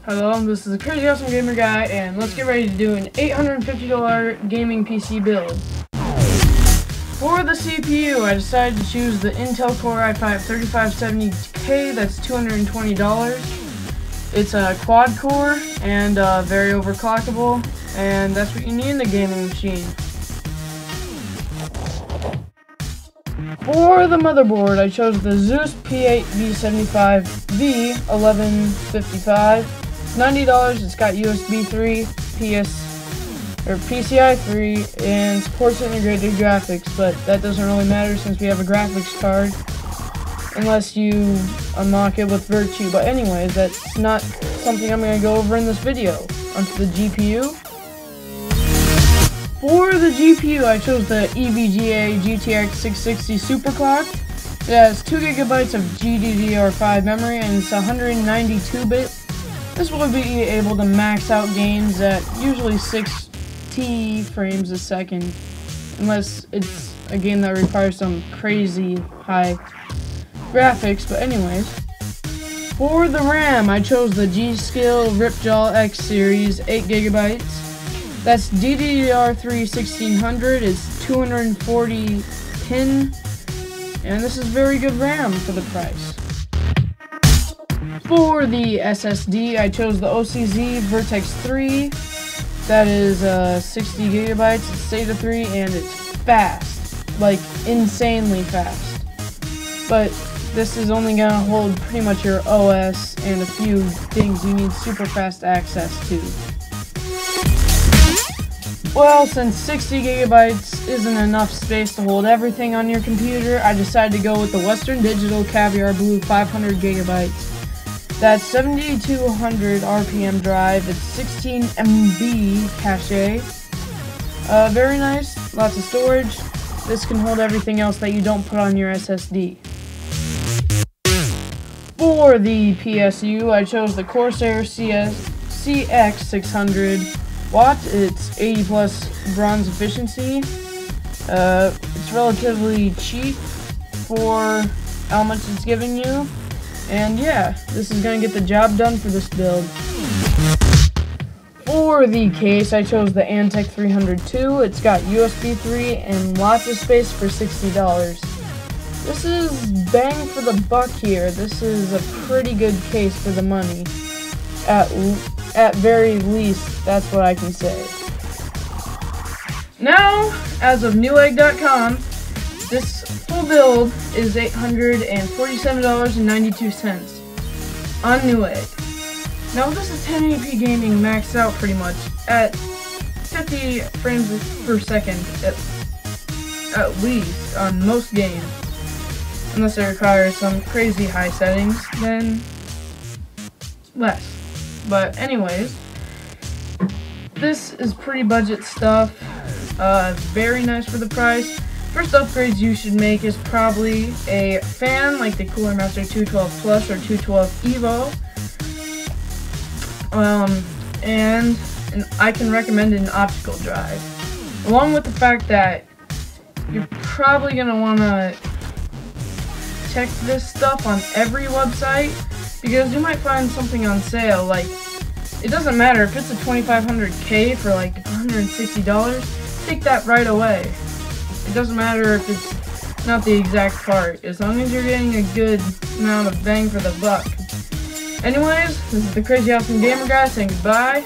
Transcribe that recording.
Hello, this is the Crazy Awesome Gamer Guy, and let's get ready to do an $850 gaming PC build. For the CPU, I decided to choose the Intel Core i5-3570K, that's $220. It's a quad core and very overclockable, and that's what you need in a gaming machine. For the motherboard, I chose the ASUS P8V75V1155. It's $90. It's got USB 3, PCI 3, and supports integrated graphics, but that doesn't really matter since we have a graphics card, unless you unlock it with Virtue. But anyways, that's not something I'm going to go over in this video. Onto the GPU. For the GPU, I chose the EVGA GTX 660 superclocked. It has 2 GB of GDDR5 memory and it's 192-bit. This will be able to max out games at usually 60 frames a second, unless it's a game that requires some crazy high graphics. But anyways, for the RAM, I chose the G.skill ripjaws X series, 8 GB. That's DDR3 1600, it's 240 pin, and this is very good RAM for the price. For the SSD, I chose the OCZ Vertex 3, that is 60 GB, it's SATA 3, and it's fast, like insanely fast. But this is only going to hold pretty much your OS and a few things you need super fast access to. Well, since 60 GB isn't enough space to hold everything on your computer, I decided to go with the Western Digital Caviar Blue 500 GB. That's 7200 RPM drive, it's 16 MB cache. Very nice, lots of storage. This can hold everything else that you don't put on your SSD. For the PSU, I chose the Corsair CX600. It's 80 plus bronze efficiency. It's relatively cheap for how much it's giving you, and yeah, this is going to get the job done for this build. For the case, I chose the Antec 302. It's got USB 3 and lots of space for $60. This is bang for the buck here. This is a pretty good case for the money. At very least, that's what I can say. Now, as of Newegg.com, this full build is $847.92 on Newegg. Now, this is 1080p gaming maxed out pretty much at 50 frames per second at least on most games. Unless it requires some crazy high settings, then less. But anyways, this is pretty budget stuff, very nice for the price. First upgrades you should make is probably a fan like the Cooler Master 212 Plus or 212 Evo. And I can recommend an optical drive. Along with the fact that you're probably going to want to check this stuff on every website, because you might find something on sale. Like, it doesn't matter if it's a 2500K for like $160, take that right away. It doesn't matter if it's not the exact part, as long as you're getting a good amount of bang for the buck. Anyways, this is the Crazy Awesome Gamer Guy saying goodbye.